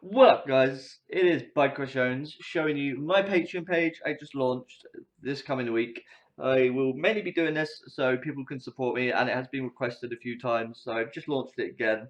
What up, guys? It is bike-Rush+ownz showing you my Patreon page I just launched this coming week. I will mainly be doing this so people can support me, and it has been requested a few times, so I've just launched it again.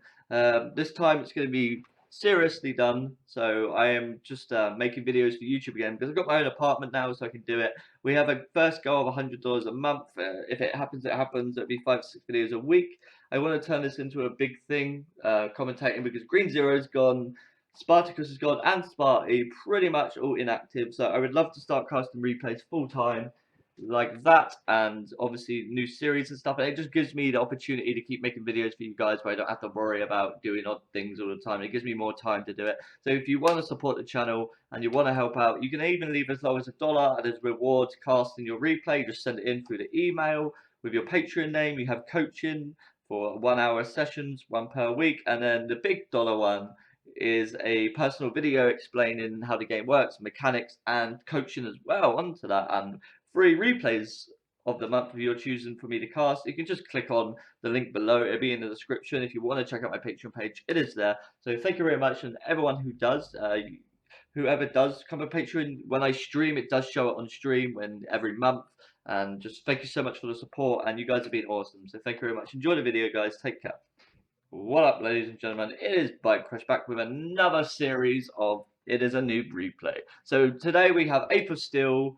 This time it's going to be seriously done, so I am just making videos for YouTube again because I've got my own apartment now, so I can do it. We have a first goal of $100 a month. If it happens, it happens. It'll be 5 to 6 videos a week. I want to turn this into a big thing, commentating because Green Zero's gone. Spartacus has gone and Sparty pretty much all inactive, so I would love to start casting replays full time like that, and obviously new series and stuff, and it just gives me the opportunity to keep making videos for you guys where I don't have to worry about doing odd things all the time. It gives me more time to do it. So if you want to support the channel and you want to help out, you can even leave as low as $1, and as rewards casting your replay, just send it in through the email with your Patreon name. You have coaching for 1 hour sessions, one per week, and then the big dollar one is a personal video explaining how the game works, mechanics, and coaching as well onto that, and free replays of the month of your choosing for me to cast. You can just click on the link below. It'll be in the description. If you want to check out my Patreon page, it is there. So thank you very much, and everyone who does, whoever does come on Patreon, when I stream, it does show it on stream when every month. And just thank you so much for the support, and you guys have been awesome. So thank you very much. Enjoy the video, guys. Take care. What up, ladies and gentlemen? It is bike-Rush back with another series of It Is a Noob replay. So today we have Ape of Steel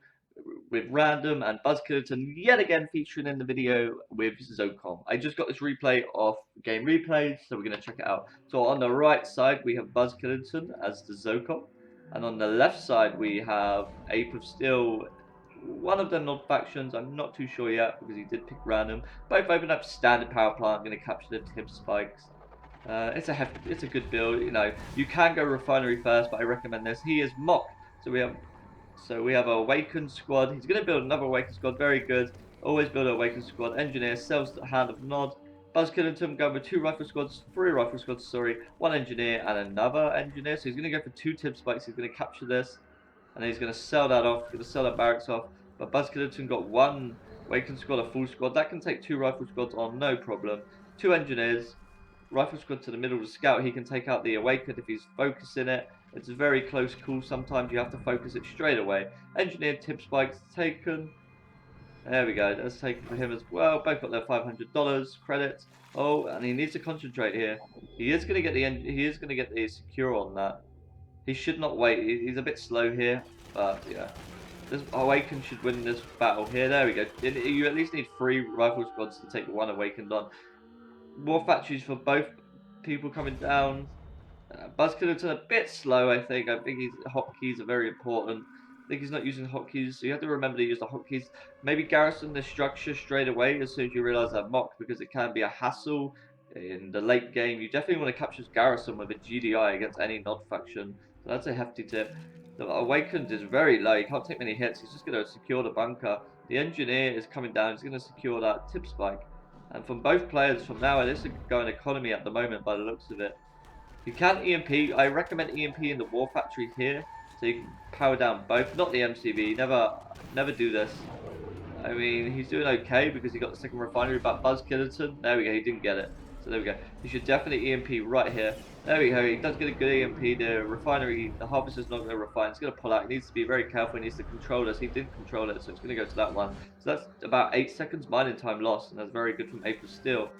with Random and Buzzkillerton yet again featuring in the video with Zocom. I just got this replay off Game Replays, so we're going to check it out. So on the right side we have Buzzkillerton as the Zocom, and on the left side we have Ape of Steel. One of them Nod factions, I'm not too sure yet because he did pick Random. Both open up standard power plant. I'm going to capture the tip spikes. It's a good build. You know, you can go refinery first, but I recommend this. He is mock, so we have a awakened squad. He's going to build another awakened squad. Very good. Always build an awakened squad. Engineer sells the hand of Nod. Buzzkillerton going with 2 rifle squads, 3 rifle squads. Sorry, 1 engineer and another engineer. So he's going to go for 2 tip spikes. He's going to capture this. And then he's going to sell that off, he's going to sell that barracks off. But Buzzkillerton got 1 awakened squad, a full squad. That can take 2 rifle squads on, no problem. 2 engineers, rifle squad to the middle of the scout. He can take out the awakened if he's focusing it. It's a very close call. Sometimes you have to focus it straight away. Engineer tip spikes taken. There we go, that's taken for him as well. Both got their $500 credits. Oh, and he needs to concentrate here. He is going to get the secure on that. He should not wait. He's a bit slow here, but yeah. This Awakened should win this battle here. There we go. You at least need 3 rifle squads to take 1 Awakened on. More factories for both people coming down. Buzzkillerton a bit slow, I think. I think his hotkeys are very important. I think he's not using hotkeys, so you have to remember to use the hotkeys. Maybe garrison the structure straight away as soon as you realize that mock, because it can be a hassle in the late game. You definitely want to capture garrison with a GDI against any Nod faction. So that's a hefty tip. The Awakened is very low. He can't take many hits. He's just going to secure the bunker. The Engineer is coming down. He's going to secure that tip spike. And from both players from now, this is going economy at the moment by the looks of it. You can EMP. I recommend EMP in the War Factory here, so you can power down both. Not the MCV. Never do this. I mean, he's doing okay because he got the second refinery, but Buzzkillerton, there we go, he didn't get it. So there we go. You should definitely EMP right here. There we go, he does get a good EMP. The refinery, the harvester's not going to refine. It's going to pull out. He needs to be very careful. He needs to control this. He didn't control it, so it's going to go to that one. So that's about 8 seconds mining time lost, and that's very good from Ape of Steel.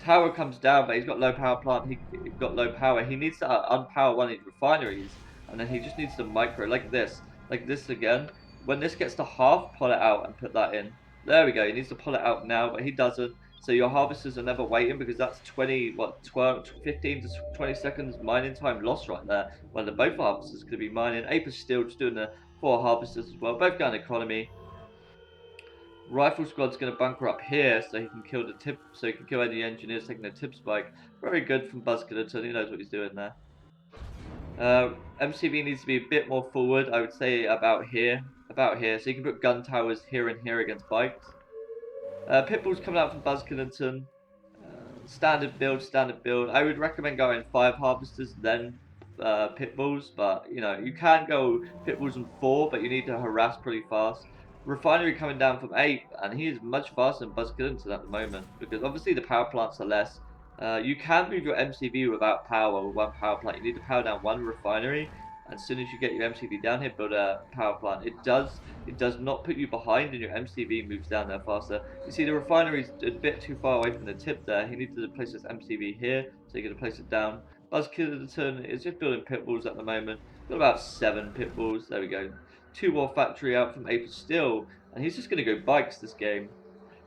Tower comes down, but he's got low power plant. He's got low power. He needs to unpower one of his refineries, and then he just needs to micro like this again. When this gets to half, pull it out and put that in. There we go. He needs to pull it out now, but he doesn't. So your harvesters are never waiting, because that's 15 to 20 seconds mining time lost right there. Well, both harvesters could be mining. Ape of Steel just doing the 4 harvesters as well. Both going economy. Rifle squad's going to bunker up here, so he can kill the tip. So he can kill any engineers taking the tip spike. Very good from Buzzkillerton. He knows what he's doing there. MCV needs to be a bit more forward. I would say about here. So you can put gun towers here and here against bikes. Pitbull's coming out from Buzzkillerton. Standard build. I would recommend going 5 harvesters, then pitbulls, but you know, you can go pitbulls and 4, but you need to harass pretty fast. Refinery coming down from Ape, and he is much faster than Buzzkillerton at the moment, because obviously the power plants are less. You can move your MCV without power with one power plant. You need to power down one refinery. And as soon as you get your MCV down here, build a power plant. It does not put you behind, and your MCV moves down there faster. You see, the refinery's a bit too far away from the tip there. He needs to place his MCV here, so you're gonna place it down. Buzzkillerton is just building pit bulls at the moment. Got about 7 pit bulls. There we go. 2 more factory out from Ape of Steel, and he's just gonna go bikes this game.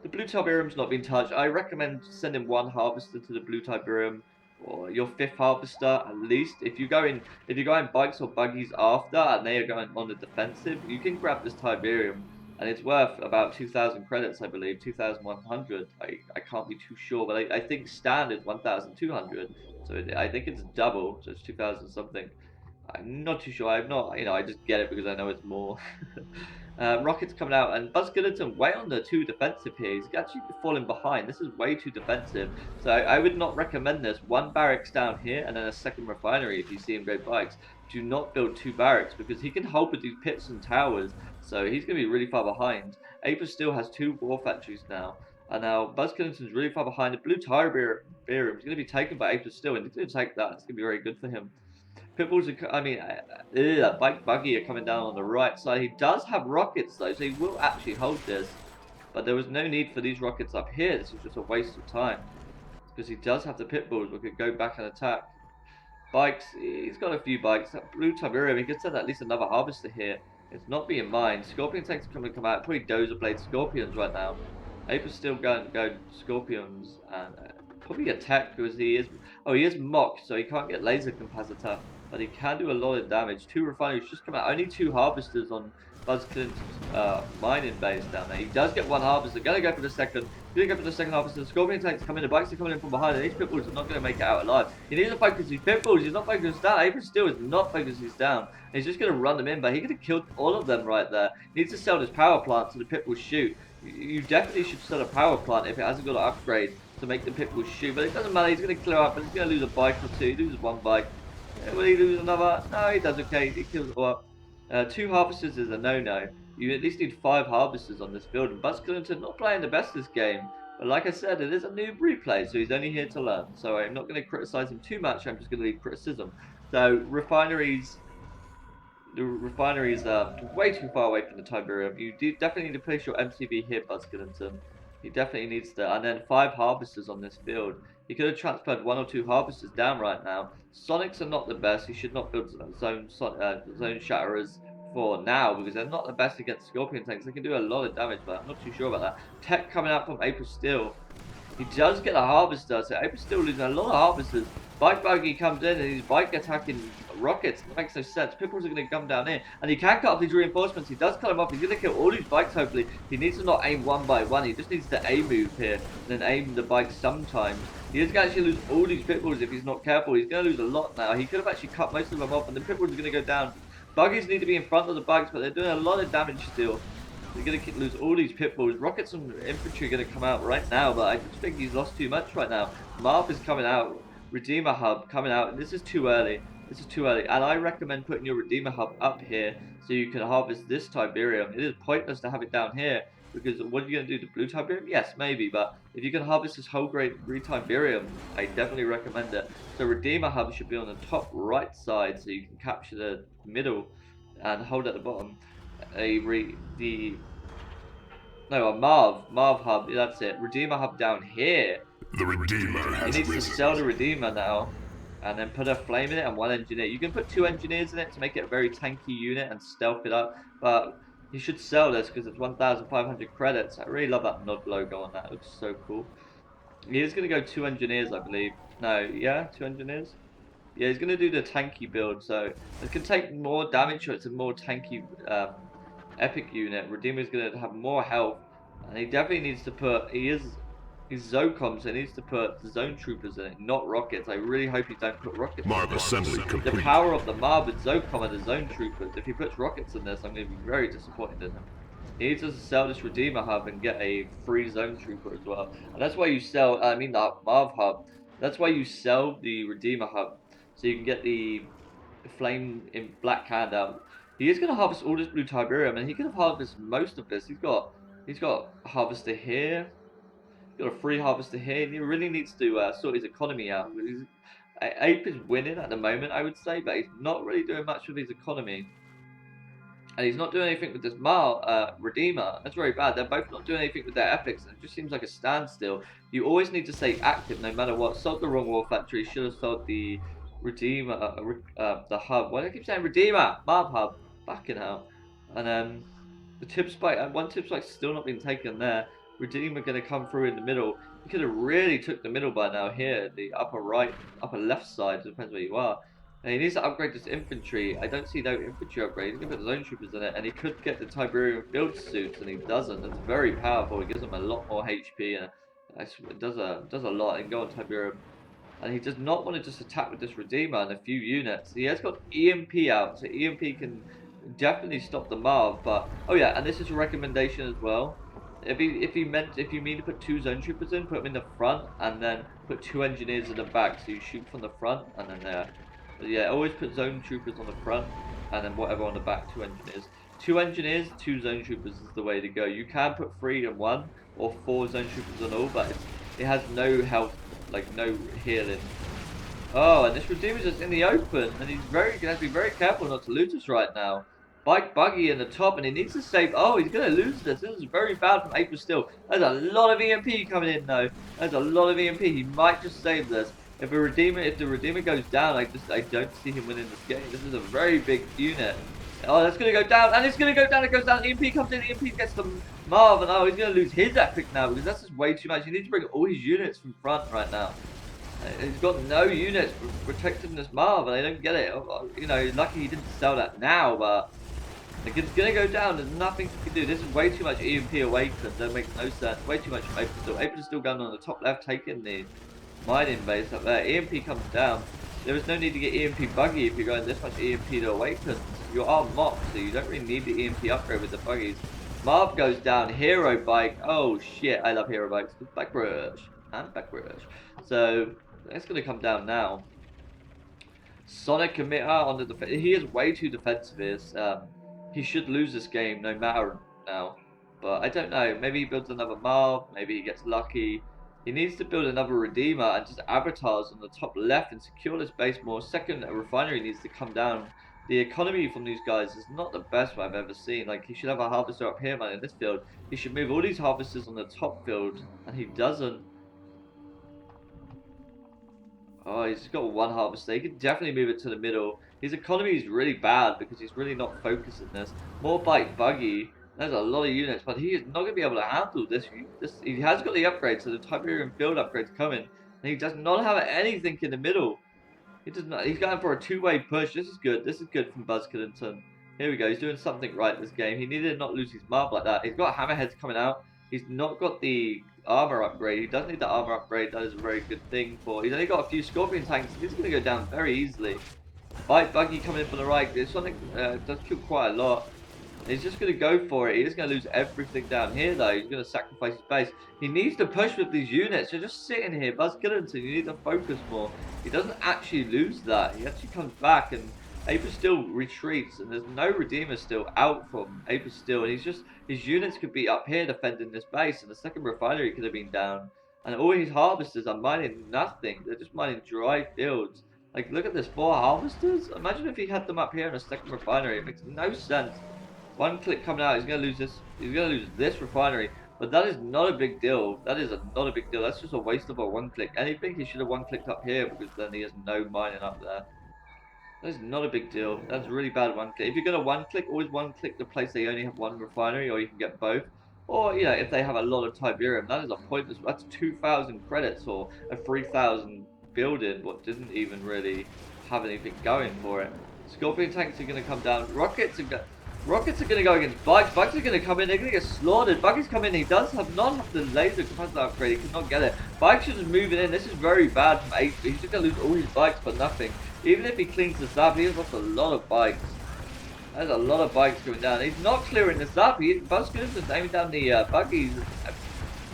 The blue Tiberium's not been touched. I recommend sending one harvester to the blue Tiberium, or your 5th harvester at least. If you go in bikes or buggies after, and they are going on the defensive, you can grab this Tiberium, and it's worth about 2,000 credits, I believe, 2,100. I can't be too sure, but I think standard 1,200. So I think it's double, so it's 2,000 something. I'm not too sure. I'm not, I just get it because I know it's more. Rocket's coming out, and Buzzkillerton way on the 2 defensive here. He's actually falling behind. This is way too defensive. So I would not recommend this. 1 barracks down here, and then a 2nd refinery if you see him go bikes. Do not build 2 barracks, because he can hold with these pits and towers. So he's going to be really far behind. Ape of Steel has 2 war factories now. And now Buzzkillerton's really far behind. The blue Tiberium is going to be taken by Ape of Steel, and he's going to take that. It's going to be very good for him. Pitbulls are, bike buggy are coming down on the right side. He does have rockets though, so he will actually hold this. But there was no need for these rockets up here. This is just a waste of time. Because he does have the pitbulls, we could go back and attack. Bikes, he's got a few bikes. That blue Tiberium, he could send at least another harvester here. It's not being mined. Scorpion tanks are going to come out. Probably Dozer Blade Scorpions right now. Ape is still going to go Scorpions and probably attack because he is mocked, so he can't get laser capacitor. But he can do a lot of damage. 2 refineries just come out. Only 2 harvesters on Buzzkillerton's mining base down there. He does get 1 harvester. Gonna go for the second. Gonna go for the 2nd harvester. Scorpion tanks come in. The bikes are coming in from behind. And these pitbulls are not gonna make it out alive. He needs to focus these pitbulls. He's not focused down. Ape of Steel is not focused these down. And he's just gonna run them in. But he could have killed all of them right there. He needs to sell this power plant so the pitbulls shoot. You definitely should sell a power plant if it hasn't got an upgrade to make the pitbulls shoot. But it doesn't matter. He's gonna clear up. But he's gonna lose a bike or 2. He loses 1 bike. Will he lose another? No, he does okay. He kills it up. 2 harvesters is a no-no. You at least need 5 harvesters on this field. And Buzzkillerton not playing the best this game. But like I said, it is a noob replay, so he's only here to learn. So I'm not going to criticize him too much. I'm just going to leave criticism. So the refineries are way too far away from the Tiberium. You definitely need to place your MCV here, Buzzkillerton. He definitely needs to. And then 5 harvesters on this field. He could have transferred 1 or 2 harvesters down right now. Sonics are not the best. He should not build zone shatterers for now because they're not the best against Scorpion tanks. They can do a lot of damage, but I'm not too sure about that. Tech coming out from Ape of Steel. He does get a harvester, so Ape of Steel losing a lot of harvesters. Bike buggy comes in and he's bike attacking rockets. It makes no sense. Pitbulls are going to come down here. And he can cut off these reinforcements. He does cut them off. He's going to kill all these bikes, hopefully. He needs to not aim 1 by 1. He just needs to A move here. And then aim the bikes sometimes. He is going to actually lose all these pitbulls if he's not careful. He's going to lose a lot now. He could have actually cut most of them off. And the pitbulls are going to go down. Buggies need to be in front of the bikes, but they're doing a lot of damage still. They're going to lose all these pitbulls. Rockets and infantry are going to come out right now, but I just think he's lost too much right now. Marv is coming out. Redeemer Hub coming out. This is too early. This is too early. And I recommend putting your Redeemer Hub up here so you can harvest this Tiberium. It is pointless to have it down here because what are you going to do? The blue Tiberium? Yes, maybe. But if you can harvest this whole grade green Tiberium, I definitely recommend it. So Redeemer Hub should be on the top right side so you can capture the middle and hold at the bottom. A Marv Hub, that's it. Redeemer Hub down here. The Redeemer has He needs to sell the Redeemer now. And then put a flame in it and 1 engineer. You can put 2 engineers in it to make it a very tanky unit and stealth it up. But you should sell this because it's 1,500 credits. I really love that nod logo on that. It looks so cool. He is going to go 2 engineers, I believe. No, yeah, 2 engineers. Yeah, he's going to do the tanky build. So it can take more damage, so it's a more tanky epic unit. Redeemer's going to have more health. And he definitely needs to put... He's Zocom, so he needs to put zone troopers in it, not rockets. I really hope he don't put rockets in Marv assembly complete. The power of the Marv and Zocom are the zone troopers. If he puts rockets in this, I'm going to be very disappointed in him. He needs to sell this Redeemer Hub and get a free zone trooper as well. And that's why you sell, the Marv Hub. That's why you sell the Redeemer Hub. So you can get the flame in black hand out. He is going to harvest all this blue Tiberium, and he can harvest most of this. He's got a harvester here. Got a free harvester here. He really needs to sort his economy out. Ape is winning at the moment, I would say, but he's not really doing much with his economy. And he's not doing anything with this Redeemer. That's very bad. They're both not doing anything with their epics, and it just seems like a standstill. You always need to stay active no matter what. Sold the wrong war factory. Should have sold the Redeemer, the hub. Why do I keep saying Redeemer? Marv hub. Fucking hell. And the tip spike, one tip spike's still not been taken there. Redeemer going to come through in the middle. He could have really took the middle by now here. The upper right, upper left side, depends where you are. And he needs to upgrade this infantry. I don't see no infantry upgrade. He's going to put zone troopers in it, and he could get the Tiberium field suits, and he doesn't. It's very powerful. It gives him a lot more HP, and it does a lot. And go on Tiberium. And he does not want to just attack with this Redeemer and a few units. He has got EMP out, so EMP can definitely stop the Marv. But oh yeah, and this is a recommendation as well. If you mean to put 2 zone troopers in, put them in the front, and then put 2 engineers in the back. So you shoot from the front, and then there. But yeah, always put zone troopers on the front, and then whatever on the back, 2 engineers. 2 engineers, 2 zone troopers is the way to go. You can put 3 in 1, or 4 zone troopers on all, but it has no health, like no healing. Oh, and this Redeemer's just in the open, and he's going to have to be very careful not to lose us right now. Bike buggy in the top, and he needs to save. Oh, he's going to lose this. This is very bad from Ape of Steel. There's a lot of EMP coming in though. There's a lot of EMP. He might just save this. If the Redeemer goes down, I don't see him winning this game. This is a very big unit. Oh, that's gonna go down, and it's gonna go down. It goes down. EMP comes in. EMP gets the Marv, and oh, he's gonna lose his epic now because that's just way too much. He needs to bring all his units from front right now. He's got no units protecting this Marv, and I don't get it. You know, lucky he didn't sell that now, but it's gonna go down. There's nothing he can do. This is way too much EMP awakened. That makes no sense. Way too much Ape of Steel. Ape is still going on the top left, taking the mining base up there. EMP comes down. There is no need to get EMP buggy if you're going this much EMP to awaken. You are mocked, so you don't really need the EMP upgrade with the buggies. Marv goes down. Hero bike. Oh shit, I love hero bikes. Bike-Rush. And Bike-Rush. So that's gonna come down now. Sonic emitter on the defense. He is way too defensive. He should lose this game no matter now. But I don't know. Maybe he builds another Marv. Maybe he gets lucky. He needs to build another Redeemer and just avatars on the top left and secure this base more. Second, a refinery needs to come down. The economy from these guys is not the best I've ever seen. Like, he should have a harvester up here, man, in this field. He should move all these harvesters on the top field, and he doesn't. Oh, he's got 1 harvester. He could definitely move it to the middle. His economy is really bad because he's really not focusing this. More bike buggy. There's a lot of units, but he is not going to be able to handle this. He has got the upgrade, so the Tiberium field upgrade's coming. And he does not have anything in the middle. He does not. He's going for a 2-way push. This is good. This is good from Buzz Killington. Here we go. He's doing something right this game. He needed to not lose his Marv like that. He's got hammerheads coming out. He's not got the armor upgrade. He doesn't need the armor upgrade. That is a very good thing for. He's only got a few scorpion tanks. He's going to go down very easily. Bike buggy coming in from the right. This something does kill quite a lot. He's just going to go for it. He's going to lose everything down here, though. He's going to sacrifice his base. He needs to push with these units. You're just sitting here. Buzz Killington, you need to focus more. He doesn't actually lose that. He actually comes back, and Ape of Steel retreats, and there's no Redeemer still out from Ape of Steel. And his units could be up here defending this base, and the second refinery could have been down. And all his harvesters are mining nothing. They're just mining dry fields. Like, look at this, 4 harvesters. Imagine if he had them up here in a second refinery. It makes no sense. 1 click coming out, he's gonna lose this. He's gonna lose this refinery, but that is not a big deal. That is not a big deal. That's just a waste of a 1 click. Anything he should have 1 clicked up here because then he has no mining up there. That is not a big deal. That's really bad 1 click. If you're gonna 1 click, always 1 click the place they only have 1 refinery, or you can get both. Or you know, if they have a lot of Tiberium, that is a pointless. That's 2,000 credits or a 3,000 building, what doesn't even really have anything going for it. Scorpion tanks are gonna come down. Rockets are going to go against bikes. Bikes are going to come in. They're going to get slaughtered. Buggy's come in. He does not have the laser capacitor upgrade. He cannot get it. Bikes are just moving in. This is very bad from Ape. He's just going to lose all his bikes for nothing. Even if he cleans this up, he has lost a lot of bikes. There's a lot of bikes going down. He's not clearing this up. Buzz Killington's aiming down the buggies.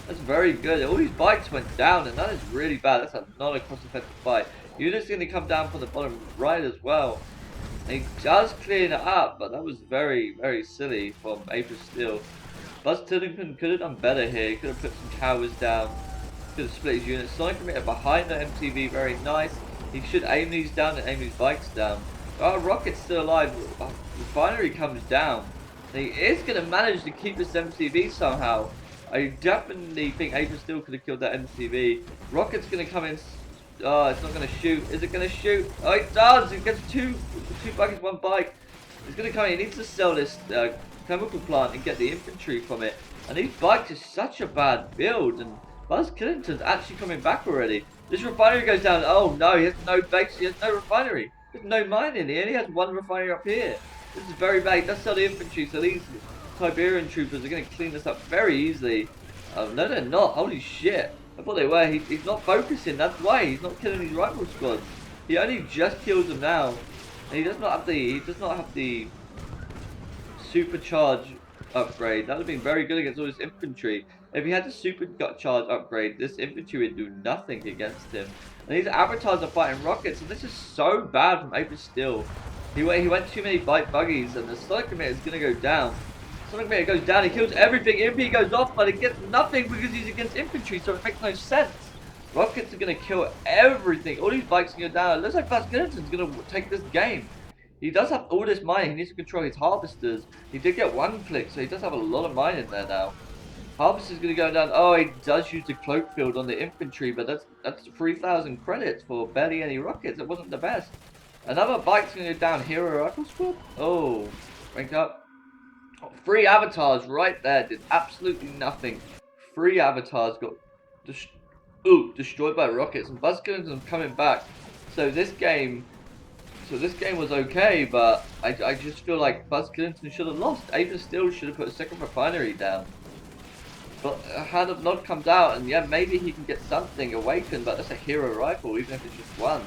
That's very good. All these bikes went down, and that is really bad. That's not a cost-effective fight. Unit's going to come down from the bottom right as well. He does clean it up, but that was very, very silly from Ape of Steel. Buzz Killington could have done better here. He could have put some towers down. Gonna split his units. Sonic emitter behind the MTV, very nice. He should aim these down and aim these bikes down. Oh, Rocket's still alive. Refinery comes down. He is going to manage to keep this MCV somehow. I definitely think Ape of Steel could have killed that MCV. Rocket's going to come in. Oh, it's not going to shoot. Is it going to shoot? Oh, it does. It gets two buckets, one bike. He's going to come in. He needs to sell this chemical plant and get the infantry from it. And these bikes is such a bad build. And Buzz Killington's actually coming back already. This refinery goes down. Oh no, he has no base. He has no refinery. There's no mining. He only has one refinery up here. This is very bad. Let's sell the infantry. So these Siberian troopers are going to clean this up very easily. No, they're not. Holy shit. I thought they were. He's not focusing. That's why he's not killing these rifle squads. He only just kills them now. And he does not have the supercharge upgrade. That would have been very good against all this infantry. If he had the supercharge upgrade, this infantry would do nothing against him. And these avatars are fighting rockets, and this is so bad from Ape of Steel. He went too many bike buggies, and the Sonic emitter is going to go down. Sonic emitter goes down, he kills everything. MP goes off, but it gets nothing because he's against infantry, so it makes no sense. Rockets are going to kill everything. All these bikes are going to go down. It looks like Buzz Killington's going to take this game. He does have all this mining. He needs to control his harvesters. He did get one click, so he does have a lot of mining there now. Harvester's going to go down. Oh, he does use the cloak field on the infantry, but that's 3,000 credits for barely any rockets. It wasn't the best. Another bike's going to go down. Hero Rifle Squad. Oh, rank up. 3 avatars right there. Did absolutely nothing. 3 avatars got destroyed by rockets, and Buzz Killington's coming back. So this game was okay, but I just feel like Buzz Killington should have lost. Ape of Steel should have put a second refinery down. But had it not comes out, and yeah, maybe he can get something awakened, but that's a hero rifle, even if it's just one.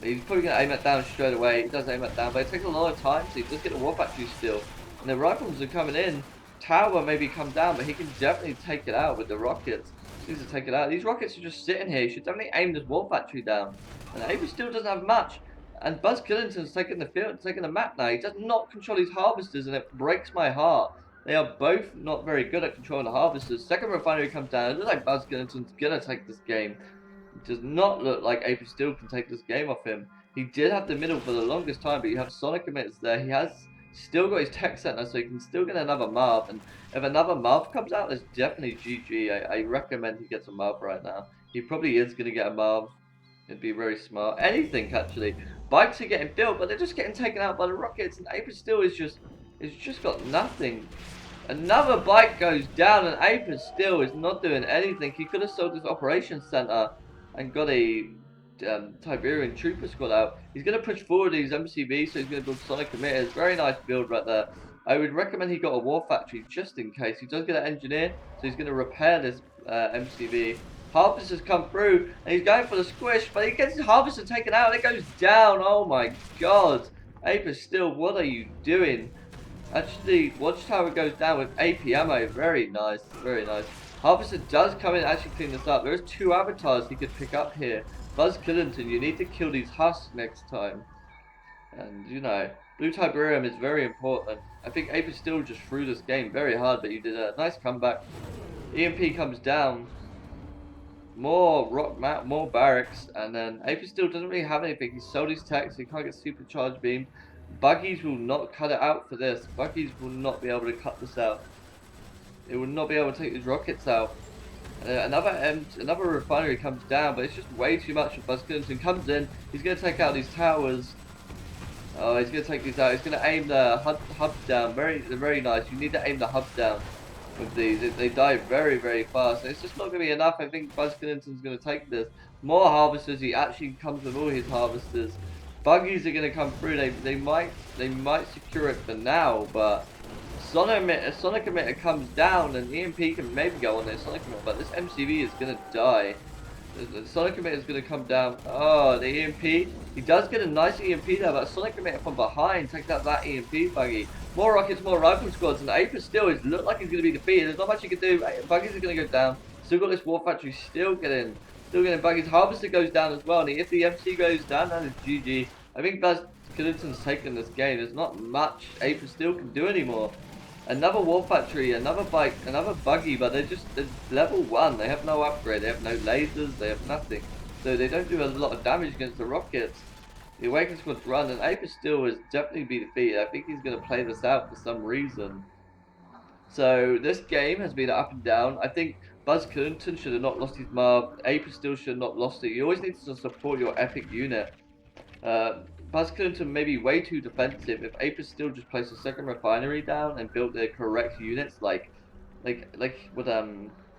He's probably going to aim it down straight away. He does aim it down, but it takes a lot of time, so he does get a war factory still. And the rifles are coming in. Tower maybe come down, but he can definitely take it out with the rockets. He needs to take it out. These rockets are just sitting here. He should definitely aim this war factory down. And Ape of Steel doesn't have much. And Buzz Killington's taking the field, taking the map now. He does not control his harvesters, and it breaks my heart. They are both not very good at controlling the harvesters. Second refinery comes down. It looks like Buzz Killington's gonna take this game. It does not look like Ape of Steel can take this game off him. He did have the middle for the longest time, but you have Sonic emitters there. He has still got his tech center, so he can still get another Marv. And if another Marv comes out, it's definitely GG. I recommend he gets a Marv right now. He probably is gonna get a Marv. It'd be very smart. Anything actually. Bikes are getting built, but they're just getting taken out by the rockets. And Ape of Steel is just got nothing. Another bike goes down, and Ape of Steel is not doing anything. He could have sold his operations center and got a Siberian trooper squad out. He's going to push forward these MCVs, so he's going to build Sonic emitters. Very nice build right there. I would recommend he got a war factory just in case. He does get an engineer, so he's going to repair this MCV. Harvester's come through, and he's going for the squish, but he gets his harvester taken out, and it goes down. Oh my god. Ape of Steel, what are you doing? Actually, watchtower goes down with AP ammo. Very nice, very nice. Harvester does come in and actually clean this up. There's 2 avatars he could pick up here. Buzz Killington, you need to kill these husks next time. And, you know, Blue Tiberium is very important. I think Ape of Steel just threw this game very hard, but you did a nice comeback. EMP comes down. More barracks, and then Ape of Steel doesn't really have anything. He sold his tech, so he can't get supercharged beam. Buggies will not cut it out for this. Buggies will not be able to cut this out. It will not be able to take these rockets out. Another refinery comes down, but it's just way too much for Buzz Killington. Comes in, he's going to take out these towers. Oh, he's going to take these out. He's going to aim the hubs down. Very nice. You need to aim the hubs down with these. They die very, very fast. And it's just not going to be enough. I think Buzz Killington's going to take this. More harvesters. He actually comes with all his harvesters. Buggies are going to come through. They might secure it for now, but Sonic emitter comes down, and EMP can maybe go on there. Sonic emitter, but this MCV is going to die. The Sonic emitter is going to come down. Oh, the EMP. He does get a nice EMP there, but Sonic emitter from behind takes out that EMP buggy. More rockets, more rifle squads, and Ape of Steel look like he's going to be defeated. There's not much he can do. Buggies are going to go down. Still got this war factory still getting buggies. Harvester goes down as well, and if the MC goes down, that is GG. I think Buzz Killington's taken this game. There's not much Ape of Steel can do anymore. Another war factory, another bike, another buggy, but they're level 1. They have no upgrade, they have no lasers, they have nothing. So they don't do a lot of damage against the rockets. The Awakened Squad's run, and Ape of Steel is definitely be defeated. I think he's going to play this out for some reason. So this game has been up and down. I think Buzz Clinton should have not lost his mark. Ape of Steel should have not lost it. You always need to support your epic unit. Buzz Clinton may be way too defensive. If Ape of Steel just placed a second refinery down and built the correct units, like what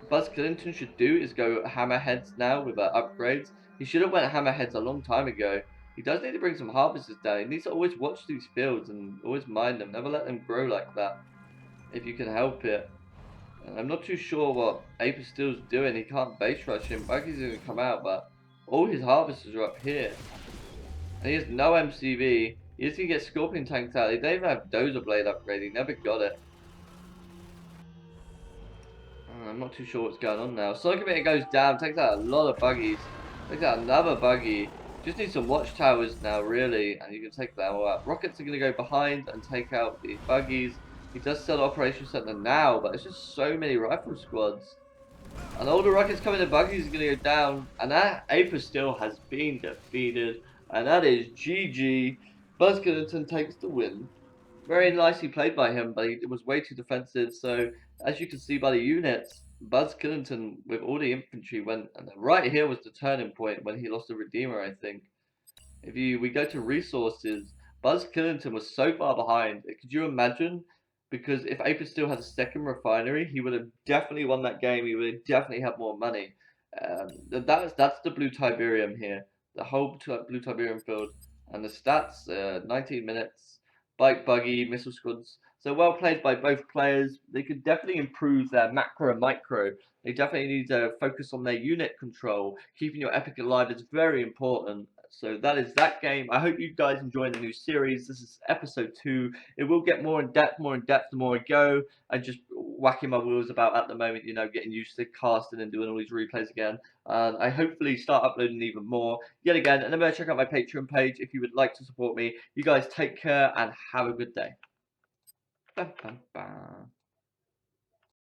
Buzz Clinton should do is go hammerheads now with upgrades. He should have went hammerheads a long time ago. He does need to bring some harvesters down. He needs to always watch these fields and always mine them. Never let them grow like that, if you can help it. And I'm not too sure what Ape of Steel's doing. He can't base rush him. Buggy's gonna come out, but all his harvesters are up here. And he has no MCV. He just gonna get Scorpion tanks out. They don't even have Dozer Blade upgrade. He never got it. I'm not too sure what's going on now. Sonic Emitter goes down. Takes out a lot of buggies. Takes out another buggy. Just need some watchtowers now, really. And you can take that all out. Rockets are gonna go behind and take out the buggies. He does sell the Operation Center now, but it's just so many rifle squads. And all the rockets coming to buggies are going to go down. And that Ape of Steel has been defeated. And that is GG. Buzz Clinton takes the win. Very nicely played by him, but it was way too defensive. So, as you can see by the units, Buzz Clinton, with all the infantry, went. And right here was the turning point when he lost the Redeemer, I think. If we go to resources, Buzz Clinton was so far behind. Could you imagine? Because if Ape of Steel had a second refinery, he would have definitely won that game. He would have definitely had more money. That's the Blue Tiberium here. The whole Blue Tiberium field. And the stats, 19 minutes, bike, buggy, missile squads. So well played by both players. They could definitely improve their macro and micro. They definitely need to focus on their unit control. Keeping your epic alive is very important. So that is that game. I hope you guys enjoyed the new series. This is episode 2. It will get more in depth the more I go. I'm just whacking my wheels about at the moment, you know, getting used to casting and doing all these replays again. And I hopefully start uploading even more yet again. And remember to check out my Patreon page if you would like to support me. You guys take care and have a good day. Ba, ba, ba.